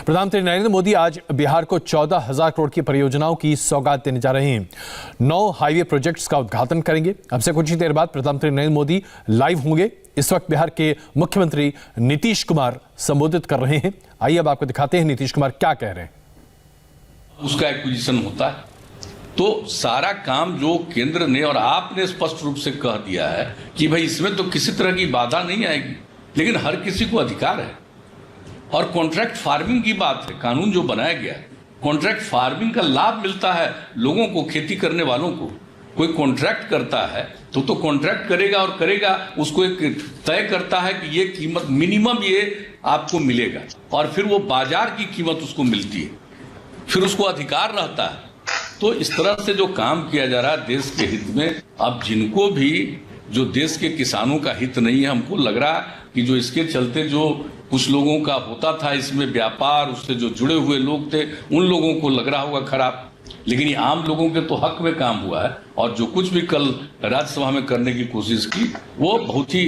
प्रधानमंत्री नरेंद्र मोदी आज बिहार को 14,000 करोड़ की परियोजनाओं की सौगात देने जा रहे हैं। 9 हाईवे प्रोजेक्ट्स का उद्घाटन करेंगे। अब से कुछ ही देर बाद प्रधानमंत्री नरेंद्र मोदी लाइव होंगे। इस वक्त बिहार के मुख्यमंत्री नीतीश कुमार संबोधित कर रहे हैं। आइए अब आपको दिखाते हैं नीतीश कुमार क्या कह रहे हैं। उसका एक्विजिशन होता है तो सारा काम जो केंद्र ने और आपने स्पष्ट रूप से कह दिया है कि भाई इसमें तो किसी तरह की बाधा नहीं आएगी, लेकिन हर किसी को अधिकार है। और कॉन्ट्रैक्ट फार्मिंग की बात है, कानून जो बनाया गया है, कॉन्ट्रैक्ट फार्मिंग का लाभ मिलता है लोगों को, खेती करने वालों को। कोई कॉन्ट्रैक्ट करता है तो कॉन्ट्रैक्ट करेगा और करेगा, उसको एक तय करता है कि ये कीमत मिनिमम ये आपको मिलेगा और फिर वो बाजार की कीमत उसको मिलती है, फिर उसको अधिकार रहता है। तो इस तरह से जो काम किया जा रहा है देश के हित में, अब जिनको भी जो देश के किसानों का हित नहीं है, हमको लग रहा है कि जो इसके चलते जो कुछ लोगों का होता था इसमें व्यापार, उससे जो जुड़े हुए लोग थे उन लोगों को लग रहा होगा खराब, लेकिन ये आम लोगों के तो हक में काम हुआ है। और जो कुछ भी कल राज्यसभा में करने की कोशिश की वो बहुत ही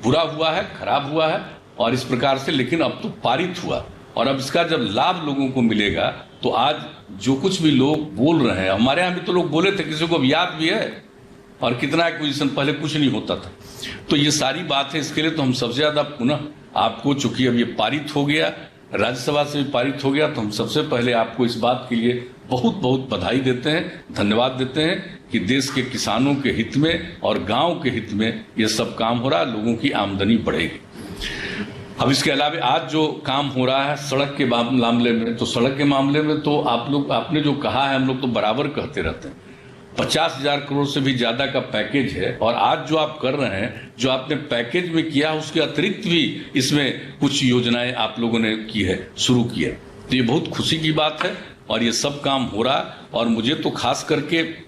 बुरा हुआ है, खराब हुआ है और इस प्रकार से, लेकिन अब तो पारित हुआ और अब इसका जब लाभ लोगों को मिलेगा तो आज जो कुछ भी लोग बोल रहे हैं, हमारे यहाँ भी तो लोग बोले थे, किसी को याद भी है, और कितना एक्विजिशन पहले कुछ नहीं होता था। तो ये सारी बात है, इसके लिए तो हम सबसे ज्यादा पुनः आपको, चूंकि अब ये पारित हो गया, राज्यसभा से भी पारित हो गया, तो हम सबसे पहले आपको इस बात के लिए बहुत बहुत बधाई देते हैं, धन्यवाद देते हैं कि देश के किसानों के हित में और गांव के हित में ये सब काम हो रहा है, लोगों की आमदनी बढ़ेगी। अब इसके अलावा आज जो काम हो रहा है सड़क के मामले में, तो सड़क के मामले में तो आपने जो कहा है, हम लोग तो बराबर कहते रहते हैं, 50,000 करोड़ से भी ज्यादा का पैकेज है। और आज जो आप कर रहे हैं, जो आपने पैकेज में किया उसके अतिरिक्त भी इसमें कुछ योजनाएं आप लोगों ने की है, शुरू की है, तो ये बहुत खुशी की बात है और ये सब काम हो रहा है। और मुझे तो खास करके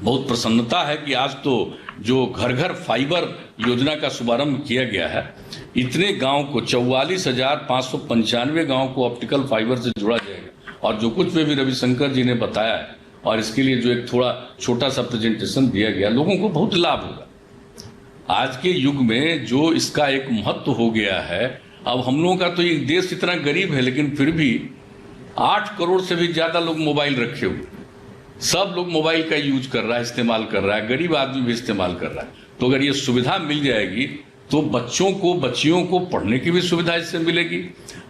बहुत प्रसन्नता है कि आज तो जो घर घर फाइबर योजना का शुभारंभ किया गया है, इतने गांव को 44,595 गांव को ऑप्टिकल फाइबर से जोड़ा जाएगा। और जो कुछ भी रविशंकर जी ने बताया है और इसके लिए जो एक थोड़ा छोटा सा प्रेजेंटेशन दिया गया, लोगों को बहुत लाभ होगा। आज के युग में जो इसका एक महत्व हो गया है, अब हम लोगों का तो ये देश इतना गरीब है, लेकिन फिर भी 8 करोड़ से भी ज्यादा लोग मोबाइल रखे हुए, सब लोग मोबाइल का यूज कर रहा है, इस्तेमाल कर रहा है, गरीब आदमी भी इस्तेमाल कर रहा है। तो अगर ये सुविधा मिल जाएगी तो बच्चियों को पढ़ने की भी सुविधा इससे मिलेगी।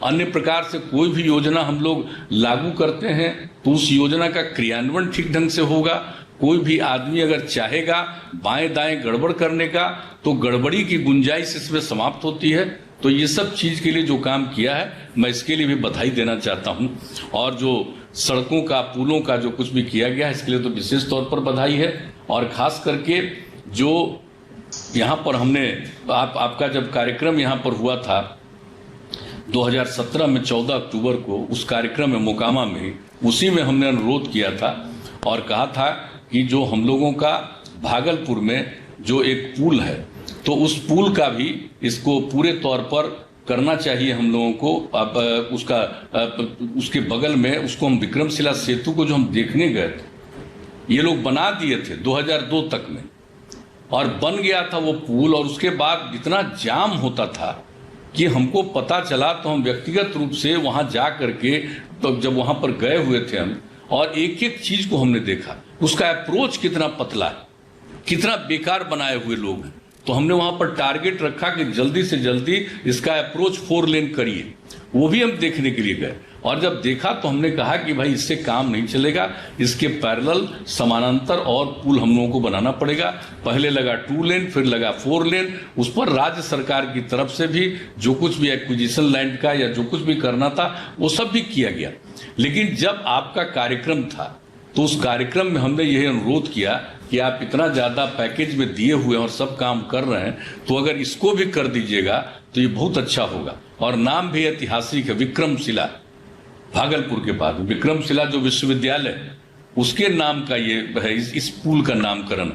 अन्य प्रकार से कोई भी योजना हम लोग लागू करते हैं तो उस योजना का क्रियान्वयन ठीक ढंग से होगा। कोई भी आदमी अगर चाहेगा बाएं दाएं गड़बड़ करने का तो गड़बड़ी की गुंजाइश इसमें समाप्त होती है। तो ये सब चीज के लिए जो काम किया है, मैं इसके लिए भी बधाई देना चाहता हूं। और जो सड़कों का, पुलों का जो कुछ भी किया गया है, इसके लिए तो विशेष तौर पर बधाई है। और खास करके जो यहाँ पर हमने आपका जब कार्यक्रम यहाँ पर हुआ था 2017 में 14 अक्टूबर को, उस कार्यक्रम में मोकामा में, उसी में हमने अनुरोध किया था और कहा था कि जो हम लोगों का भागलपुर में जो एक पुल है, तो उस पुल का भी इसको पूरे तौर पर करना चाहिए हम लोगों को। अब उसके बगल में उसको हम विक्रमशिला सेतु को जो हम देखने गए थे, ये लोग बना दिए थे 2002 तक में और बन गया था वो पुल। और उसके बाद इतना जाम होता था कि हमको पता चला, तो हम व्यक्तिगत रूप से वहां जा करके, तो जब वहां पर गए हुए थे हम, और एक एक चीज को हमने देखा, उसका अप्रोच कितना पतला है, कितना बेकार बनाए हुए लोग हैं। तो हमने वहां पर टारगेट रखा कि जल्दी से जल्दी इसका अप्रोच 4 लेन करिए, वो भी हम देखने के लिए गए। और जब देखा तो हमने कहा कि भाई इससे काम नहीं चलेगा, इसके पैरेलल समानांतर और पुल हम लोगों को बनाना पड़ेगा। पहले लगा 2 लेन, फिर लगा 4 लेन। उस पर राज्य सरकार की तरफ से भी जो कुछ भी एक्विजिशन लैंड का या जो कुछ भी करना था वो सब भी किया गया। लेकिन जब आपका कार्यक्रम था तो उस कार्यक्रम में हमने यह अनुरोध किया कि आप इतना ज्यादा पैकेज में दिए हुए और सब काम कर रहे हैं, तो अगर इसको भी कर दीजिएगा तो ये बहुत अच्छा होगा। और नाम भी ऐतिहासिक है, विक्रमशिला, भागलपुर के पास विक्रमशिला जो विश्वविद्यालय उसके नाम का ये है, इस पुल का नामकरण।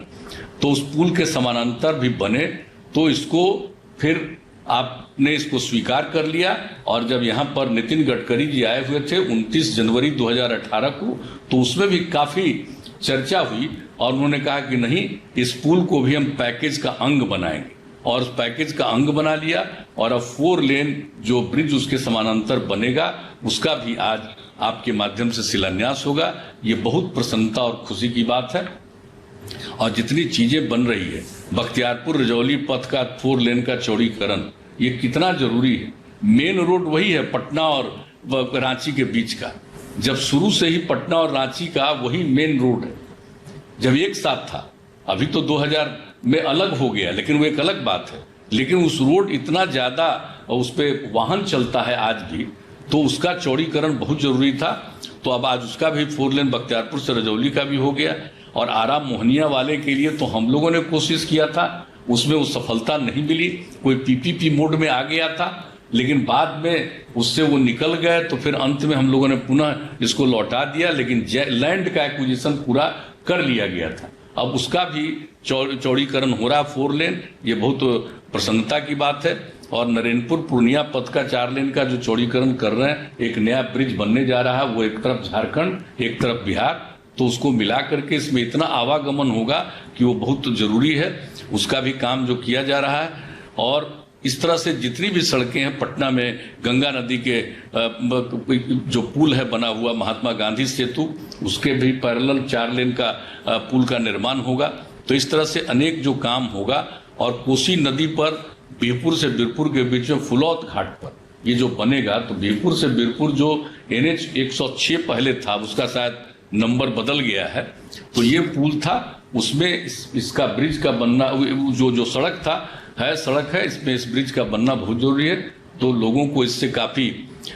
तो उस पुल के समानांतर भी बने, तो इसको फिर आपने इसको स्वीकार कर लिया। और जब यहाँ पर नितिन गडकरी जी आए हुए थे 29 जनवरी 2018 को, तो उसमें भी काफी चर्चा हुई और उन्होंने कहा कि नहीं, इस पुल को भी हम पैकेज का अंग बनाएंगे। और उस पैकेज का अंग बना लिया और अब 4 लेन जो ब्रिज उसके समानांतर बनेगा उसका भी आज आपके माध्यम से शिलान्यास होगा। ये बहुत प्रसन्नता और खुशी की बात है। और जितनी चीजें बन रही है, बख्तियारपुर रजौली पथ का 4 लेन का चौड़ीकरण, ये कितना जरूरी है। मेन रोड वही है पटना और रांची के बीच का। जब शुरू से ही पटना और रांची का वही मेन रोड है, जब एक साथ था। अभी तो 2000 में अलग हो गया, लेकिन वो एक अलग बात है। लेकिन उस रोड इतना ज्यादा उस पर वाहन चलता है आज भी, तो उसका चौड़ीकरण बहुत जरूरी था। तो अब आज उसका भी 4 लेन बख्तियारपुर से रजौली का भी हो गया। और आरा मोहनिया वाले के लिए तो हम लोगों ने कोशिश किया था, उसमें वो सफलता नहीं मिली। कोई पीपीपी मोड में आ गया था, लेकिन बाद में उससे वो निकल गए। तो फिर अंत में हम लोगों ने पुनः इसको लौटा दिया, लेकिन लैंड का एक्विजिशन पूरा कर लिया गया था। अब उसका भी चौड़ीकरण हो रहा है 4 लेन। ये बहुत प्रसन्नता की बात है। और नरेंद्रपुर पूर्णिया पथ का 4 लेन का जो चौड़ीकरण कर रहे हैं, एक नया ब्रिज बनने जा रहा है। वो एक तरफ झारखंड, एक तरफ बिहार, तो उसको मिला करके इसमें इतना आवागमन होगा कि वो बहुत जरूरी है। उसका भी काम जो किया जा रहा है। और इस तरह से जितनी भी सड़कें हैं पटना में, गंगा नदी के जो पुल है बना हुआ महात्मा गांधी सेतु, उसके भी पैरेलल 4 लेन का पुल का निर्माण होगा। तो इस तरह से अनेक जो काम होगा। और कोसी नदी पर बिहपुर से बीरपुर के बीच में फुलौत घाट पर ये जो बनेगा, तो बिहपुर से बीरपुर जो NH 106 पहले था, उसका शायद नंबर बदल गया है। तो ये पुल था, उसमें इसका ब्रिज का बनना, जो सड़क है, इसमें इस ब्रिज का बनना बहुत जरूरी है। तो लोगों को इससे काफी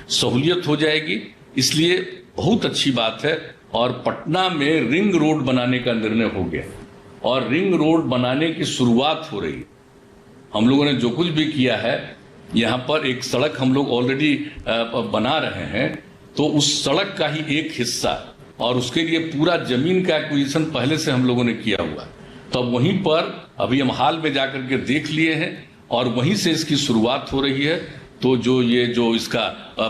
सहूलियत हो जाएगी, इसलिए बहुत अच्छी बात है। और पटना में रिंग रोड बनाने का निर्णय हो गया और रिंग रोड बनाने की शुरुआत हो रही है। हम लोगों ने जो कुछ भी किया है, यहाँ पर एक सड़क हम लोग ऑलरेडी बना रहे हैं, तो उस सड़क का ही एक हिस्सा, और उसके लिए पूरा जमीन का एक्विजिशन पहले से हम लोगों ने किया हुआ। तो अब वहीं पर अभी हम हाल में जाकर के देख लिए हैं और वहीं से इसकी शुरुआत हो रही है। तो जो इसका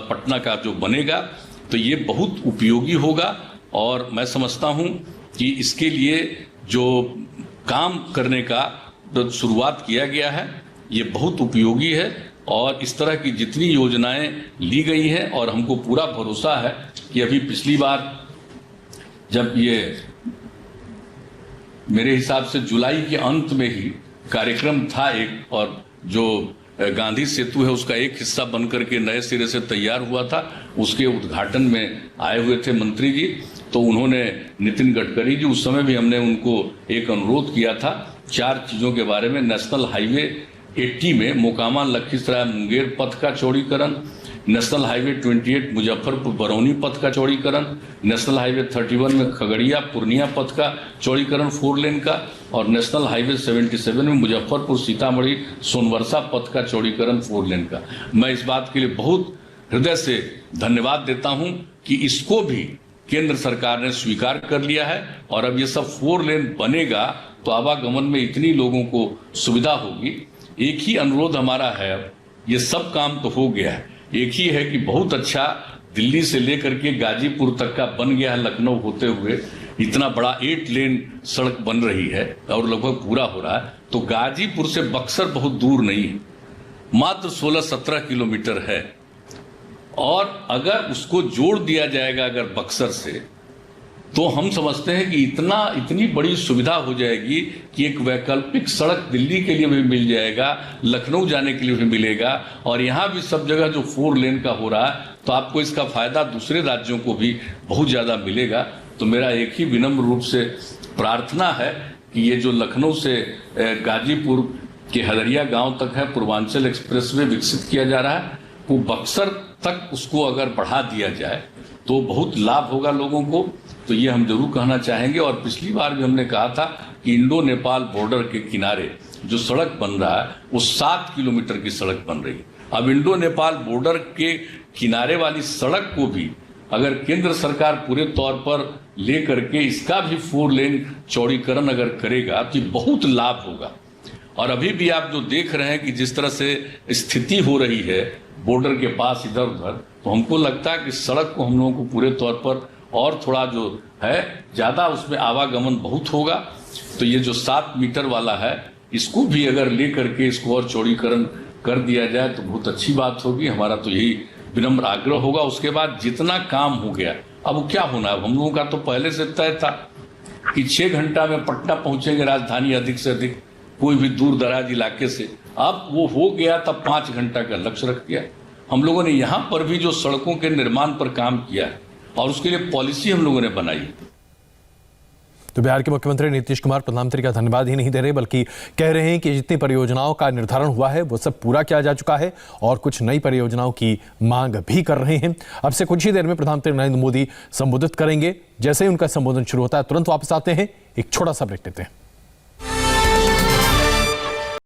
पटना का जो बनेगा, तो ये बहुत उपयोगी होगा। और मैं समझता हूं कि इसके लिए जो काम करने का जो शुरुआत किया गया है, ये बहुत उपयोगी है। और इस तरह की जितनी योजनाएं ली गई हैं, और हमको पूरा भरोसा है कि अभी पिछली बार जब ये मेरे हिसाब से जुलाई के अंत में ही कार्यक्रम था एक, और जो गांधी सेतु है उसका एक हिस्सा बनकर के नए सिरे से तैयार हुआ था, उसके उद्घाटन में आए हुए थे मंत्री जी। तो उन्होंने, नितिन गडकरी जी, उस समय भी हमने उनको एक अनुरोध किया था 4 चीजों के बारे में। नेशनल हाईवे 80 में मोकामा लखीसराय मुंगेर पथ का चौड़ीकरण, नेशनल हाईवे 28 मुजफ्फरपुर बरौनी पथ का चौड़ीकरण, नेशनल हाईवे 31 में खगड़िया पूर्णिया पथ का चौड़ीकरण 4 लेन का, और नेशनल हाईवे 77 में मुजफ्फरपुर सीतामढ़ी सोनवर्षा पथ का चौड़ीकरण 4 लेन का। मैं इस बात के लिए बहुत हृदय से धन्यवाद देता हूं कि इसको भी केंद्र सरकार ने स्वीकार कर लिया है। और अब ये सब 4 लेन बनेगा तो आवागमन में इतनी लोगों को सुविधा होगी। एक ही अनुरोध हमारा है, अब ये सब काम तो हो गया है, एक ही है कि बहुत अच्छा दिल्ली से लेकर के गाजीपुर तक का बन गया है। लखनऊ होते हुए इतना बड़ा 8 लेन सड़क बन रही है और लगभग पूरा हो रहा है। तो गाजीपुर से बक्सर बहुत दूर नहीं है, मात्र 16-17 किलोमीटर है। और अगर उसको जोड़ दिया जाएगा अगर बक्सर से, तो हम समझते हैं कि इतनी बड़ी सुविधा हो जाएगी कि एक वैकल्पिक सड़क दिल्ली के लिए भी मिल जाएगा, लखनऊ जाने के लिए भी मिलेगा। और यहाँ भी सब जगह जो 4 लेन का हो रहा है, तो आपको इसका फायदा दूसरे राज्यों को भी बहुत ज्यादा मिलेगा। तो मेरा एक ही विनम्र रूप से प्रार्थना है कि ये जो लखनऊ से गाजीपुर के हदरिया गांव तक है पूर्वांचल एक्सप्रेसवे विकसित किया जा रहा है, वो बक्सर तक उसको अगर बढ़ा दिया जाए तो बहुत लाभ होगा लोगों को। तो ये हम जरूर कहना चाहेंगे। और पिछली बार भी हमने कहा था कि इंडो नेपाल बॉर्डर के किनारे जो सड़क बन रहा है वो 7 किलोमीटर की सड़क बन रही है। अब इंडो नेपाल बॉर्डर के किनारे वाली सड़क को भी अगर केंद्र सरकार पूरे तौर पर ले करके इसका भी 4 लेन चौड़ीकरण अगर करेगा तो बहुत लाभ होगा। और अभी भी आप जो देख रहे हैं कि जिस तरह से स्थिति हो रही है बॉर्डर के पास इधर उधर, तो हमको लगता है कि सड़क को हम लोगों को पूरे तौर पर और थोड़ा जो है ज्यादा उसमें आवागमन बहुत होगा। तो ये जो 7 मीटर वाला है, इसको भी अगर ले करके इसको और चौड़ीकरण कर दिया जाए तो बहुत अच्छी बात होगी। हमारा तो यही विनम्र आग्रह होगा। उसके बाद जितना काम हो गया, अब वो क्या होना है, हम लोगों का तो पहले से तय था कि 6 घंटा में पटना पहुंचेंगे राजधानी अधिक से अधिक, कोई भी दूर दराज इलाके से। अब वो हो गया, तब 5 घंटा का लक्ष्य रख दिया। हम लोगों ने यहाँ पर भी जो सड़कों के निर्माण पर काम किया है और उसके लिए पॉलिसी हम लोगों ने बनाई। तो बिहार के मुख्यमंत्री नीतीश कुमार प्रधानमंत्री का धन्यवाद ही नहीं दे रहे, बल्कि कह रहे हैं कि जितनी परियोजनाओं का निर्धारण हुआ है वो सब पूरा किया जा चुका है और कुछ नई परियोजनाओं की मांग भी कर रहे हैं। अब से कुछ ही देर में प्रधानमंत्री नरेंद्र मोदी संबोधित करेंगे। जैसे ही उनका संबोधन शुरू होता है तुरंत वापस आते हैं, एक छोटा सा ब्रेक लेते हैं।